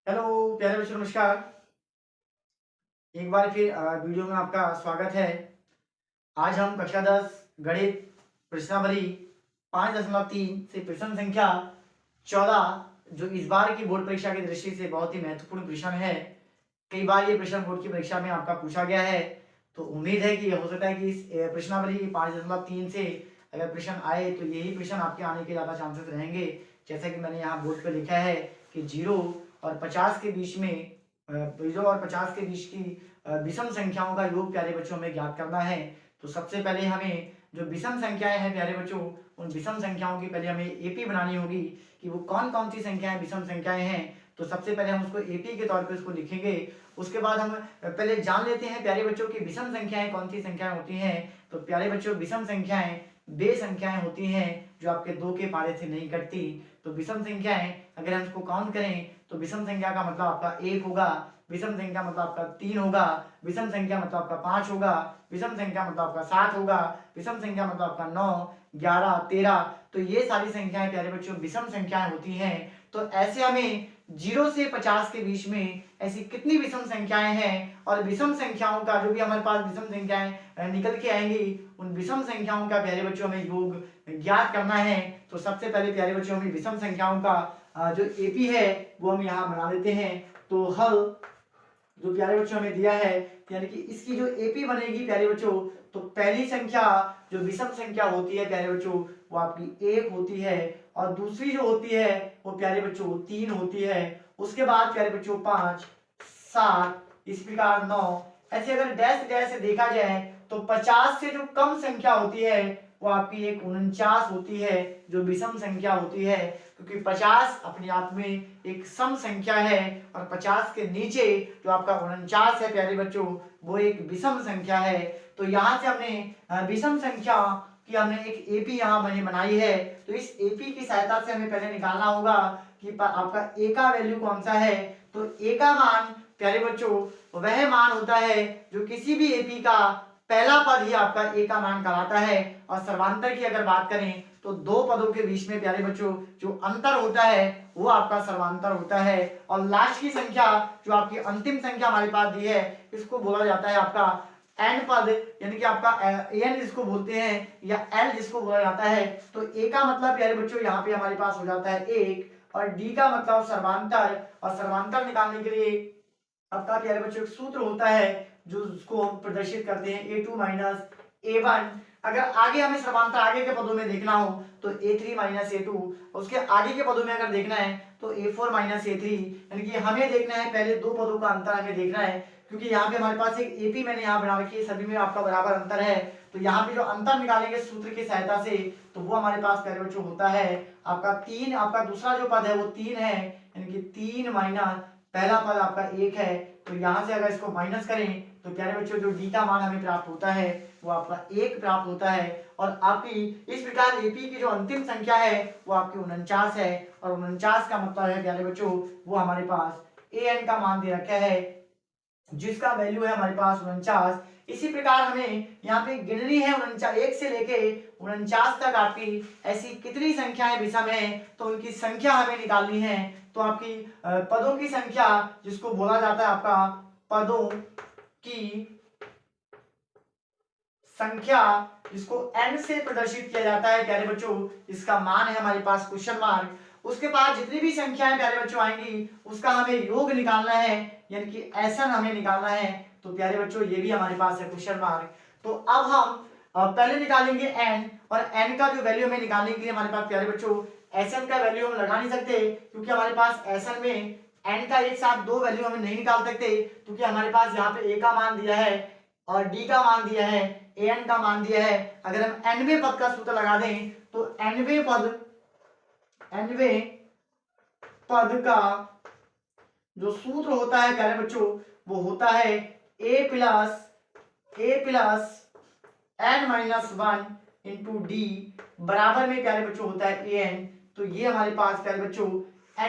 Hello प्यारे बच्चों, नमस्कार। एक बार फिर वीडियो में आपका स्वागत है। आज हम कक्षा 10 गणित प्रश्नावली 5.3 से प्रश्न संख्या 14 जो इस बार की बोर्ड परीक्षा की दृष्टि से बहुत ही महत्वपूर्ण प्रश्न है। कई बार ये प्रश्न बोर्ड की परीक्षा में आपका पूछा गया है, तो उम्मीद है कि हो सकता है कि इस प्रश्नावली 5.3 से अगर प्रश्न आए तो यही प्रश्न आपके आने के ज़्यादा चांसेस रहेंगे। जैसा कि मैंने यहाँ बोर्ड पर लिखा है कि 0 और 50 के बीच में 0 और 50 के बीच की विषम संख्याओं का योग प्यारे बच्चों हमें ज्ञात करना है। तो सबसे पहले हमें जो विषम संख्याएं हैं प्यारे बच्चों, उन विषम संख्याओं की पहले हमें एपी बनानी होगी कि वो कौन कौन सी संख्याएं विषम संख्याएं हैं। तो सबसे पहले हम उसको एपी के तौर पे उसको लिखेंगे। उसके बाद हम पहले जान लेते हैं प्यारे बच्चों की विषम संख्याएं कौन सी संख्याएं होती हैं। तो प्यारे बच्चों, विषम संख्याएं वे संख्याएं होती हैं जो आपके 2 के पारे से नहीं कटती। तो विषम संख्याएं अगर हम इसको काउंट करें तो विषम संख्या का मतलब आपका 1 होगा, विषम संख्या मतलब आपका 3 होगा, विषम संख्या मतलब आपका 5 होगा, विषम संख्या मतलब आपका 7 होगा, विषम संख्या मतलब आपका 9, 11, 13। तो ये सारी संख्याएं प्यारे बच्चों विषम संख्याएं होती हैं। तो ऐसे हमें 0 से 50 के बीच में ऐसी कितनी विषम संख्याएं हैं और विषम संख्याओं का जो भी हमारे पास विषम संख्याएं निकल के आएंगी, उन विषम संख्याओं का प्यारे बच्चों हमें योग ज्ञात करना है। तो सबसे पहले प्यारे बच्चों हमें विषम संख्याओं का जो एपी है वो हम यहाँ बना देते हैं। तो हल जो प्यारे बच्चों हमें दिया है, यानी कि इसकी जो एपी बनेगी प्यारे बच्चों, तो पहली संख्या जो विषम संख्या होती है प्यारे बच्चों वो आपकी 1 होती है, और दूसरी जो होती है वो प्यारे बच्चों 3 होती है। उसके बाद प्यारे बच्चों 5, 7, इस प्रकार 9। ऐसे अगर डैश डैश से देखा जाए तो 50 से जो कम संख्या होती है वो आपकी एक 49 होती है जो विषम संख्या होती है, क्योंकि 50 अपने आप में एक सम संख्या है और 50 के नीचे जो आपका 49 है प्यारे बच्चों वो एक विषम संख्या है। तो यहाँ से हमने विषम संख्या की हमने एक एपी यहाँ मैंने बनाई है। तो इस एपी की सहायता से हमें पहले निकालना होगा कि आपका ए का वैल्यू कौन सा है। तो ए का मान प्यारे बच्चों वह मान होता है जो किसी भी एपी का पहला पद ही आपका ए का मान कहलाता है। और सर्वांतर की अगर बात करें तो दो पदों के बीच में प्यारे बच्चों जो अंतर होता है वो आपका सर्वांतर होता है। और लास्ट की संख्या जो आपकी अंतिम संख्या हमारे पास दी है इसको बोला जाता है आपका एन पद, यानी कि आपका एन जिसको बोलते हैं या एल जिसको बोला जाता है। तो ए का मतलब प्यारे बच्चों यहाँ पे हमारे पास हो जाता है 1, और डी का मतलब सर्वांतर। और सर्वांतर निकालने के लिए आपका प्यारे बच्चों एक सूत्र होता है जो उसको हम प्रदर्शित करते हैं A2 माइनस A1। अगर आगे हमें समांतर आगे के पदों में देखना हो तो A3 माइनस A2, उसके आगे के पदों में अगर देखना है तो A4 माइनस A3। यानी कि हमें देखना है पहले दो पदों का अंतर हमें देखना है, क्योंकि यहाँ पे हमारे पास एक एपी मैंने यहाँ बना रखी है, सभी में आपका बराबर अंतर है। तो यहाँ पे जो अंतर निकालेंगे सूत्र की सहायता से तो वो हमारे पास प्यारे बच्चों होता है आपका 3। आपका दूसरा जो पद है वो 3 है, यानी कि 3 माइनस पहला पद आपका 1 है। तो यहाँ से अगर इसको माइनस करें तो प्यारे बच्चों जो डी का मान हमें प्राप्त होता है वो आपका 1 प्राप्त होता है। और आपकी इस प्रकार एपी की जो अंतिम संख्या है वो आपकी 49 है, और 49 का मतलब है प्यारे बच्चों वो हमारे पास ए एन का मान दे रखा है जिसका वैल्यू है हमारे पास 49। इसी प्रकार हमें यहाँ पे गिननी है 49, 1 से लेके 49 तक आपकी ऐसी कितनी संख्याएं विषम है तो उनकी संख्या हमें निकालनी है। तो आपकी पदों की संख्या जिसको बोला जाता है आपका पदों की संख्या, जिसको n से प्रदर्शित किया जाता है प्यारे बच्चों, इसका मान है हमारे पास क्वेश्चन मार्क। उसके बाद जितनी भी संख्याएं प्यारे बच्चों आएंगी उसका हमें योग निकालना है, यानी कि ऐसा हमें निकालना है। तो प्यारे बच्चों ये भी हमारे पास है क्वेश्चन मार्क। तो अब हम पहले निकालेंगे n, और n का जो वैल्यू हमें निकालने के लिए हमारे पास प्यारे बच्चों Sn का वैल्यू हम लगा नहीं सकते, क्योंकि हमारे पास Sn में n का एक साथ दो वैल्यू हम नहीं निकाल सकते, क्योंकि हमारे पास यहाँ पे a का मान दिया है और d का मान दिया है, an का मान दिया है। अगर हम nवें पद का सूत्र लगा दें तो nवें पद का जो सूत्र होता है प्यारे बच्चों वो होता है a plus n minus 1 into D बराबर में प्यारे बच्चों होता है an। तो ये हमारे पास प्यारे बच्चों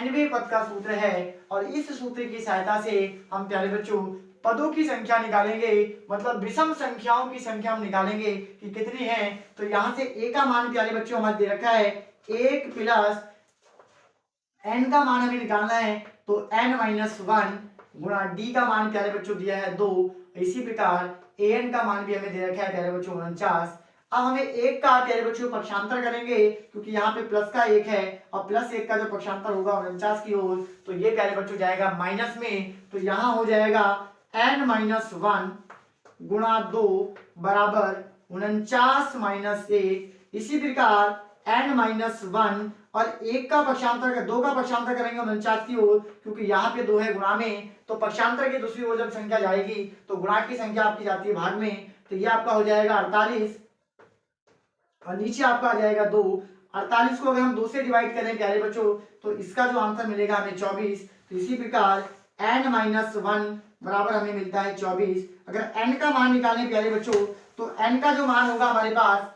nवें पद का सूत्र है, और इस सूत्र की सहायता से हम प्यारे बच्चों पदों की संख्या निकालेंगे, मतलब विषम संख्याओं की संख्या हम निकालेंगे कि कितनी है। तो यहाँ से a का मान प्यारे बच्चों हमारे दे रखा है 1 प्लस n का मान हमें निकालना है तो n माइनस वन गुणा d का मान प्यारे बच्चों दिया है 2। इसी प्रकार an का मान भी हमें दे रखा है प्यारे बच्चों 49। अब हमें एक का प्यारे बच्चों पक्षांतर करेंगे क्योंकि यहाँ पे प्लस का एक है और प्लस एक का जो पक्षांतर होगा 49 की ओर, तो ये प्यारे बच्चों जाएगा माइनस में, तो यहाँ हो जाएगा n माइनस वन गुणा 2 बराबर 49 माइनस 1। इसी प्रकार n माइनस वन और एक का पक्षांतर दो का पक्षांतर करेंगे 49 की ओर, क्योंकि यहाँ पे 2 है गुणा में, तो पक्षांतर की दूसरी ओर जब संख्या जाएगी तो गुणा की संख्या आपकी जाती है भाग में, तो ये आपका हो जाएगा 48 और नीचे आपका आ जाएगा 2। 48 को अगर हम 2 से डिवाइड करें प्यारे बच्चों तो इसका जो आंसर मिलेगा हमें 24। तो इसी प्रकार n माइनस वन बराबर हमें मिलता है 24। अगर n का मान निकालें प्यारे बच्चों तो n का जो मान होगा हमारे पास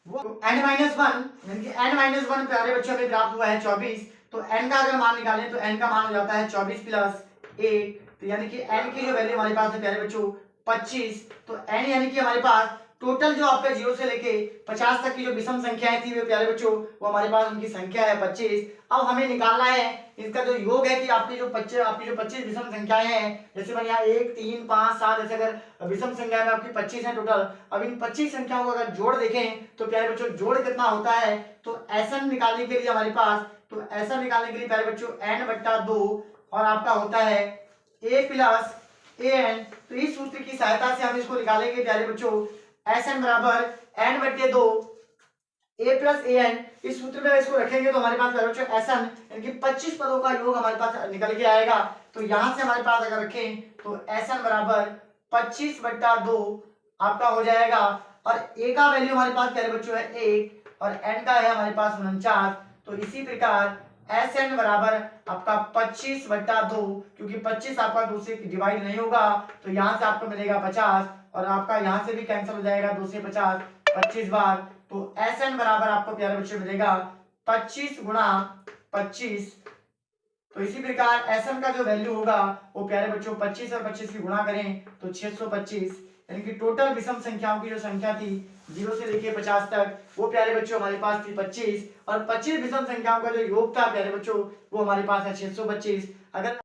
वो n माइनस वन, यानी कि n माइनस वन प्यारे बच्चों हमें प्राप्त हुआ है 24। तो n का अगर मान निकालें तो n का मान हो जाता है 24 प्लस 1, तो यानी कि n की जो वैल्यू हमारे पास है प्यारे बच्चों 25। तो n यानी कि हमारे पास टोटल जो आपका 0 से लेके 50 तक की जो विषम संख्याएं थी वे प्यारे बच्चों वो हमारे पास उनकी संख्या है 25। अब हमें निकालना है इसका जो योग है कि आपकी जो 25 विषम संख्याएं हैं, जैसे मैं यहाँ 1 3 5 7 ऐसे अगर विषम संख्या में आपकी 25 है टोटल। अब इन 25 संख्याओं को अगर जोड़ देखें तो प्यारे बच्चों जोड़ कितना होता है, तो SN निकालने के लिए हमारे पास, तो SN निकालने के लिए प्यारे बच्चों n/2 और आपका होता है a प्लस an। तो इस सूत्र की सहायता से हम इसको निकालेंगे प्यारे बच्चों SN बराबर n/2 a प्लस an। इस सूत्र में इसको रखेंगे तो हमारे पास प्यारे बच्चों SN यानी कि 25 पदों का योग हमारे पास निकल के आएगा। तो यहां से हमारे पास अगर रखें तो SN बराबर 25/2 आपका हो जाएगा, और a का वैल्यू हमारे पास प्यारे बच्चों है 1 और n का है हमारे पास 49। तो इसी प्रकार SN बराबर आपका 25/2, क्योंकि 25 आपका 2 से डिवाइड नहीं होगा तो यहाँ से आपको मिलेगा 50 और आपका यहाँ से भी कैंसिल हो जाएगा 2 से 50 25 बार। तो SN बराबर आपको प्यारे बच्चों मिलेगा 25 गुणा 25। तो इसी प्रकार SN का जो वैल्यू होगा वो प्यारे बच्चों 25 और 25 की गुणा करें तो 625, यानी कि टोटल विषम संख्याओं की जो संख्या थी 0 से लेके 50 तक वो प्यारे बच्चों हमारे पास थी 25, और 25 विषम संख्याओं का जो योग था प्यारे बच्चों वो हमारे पास है 625। अगर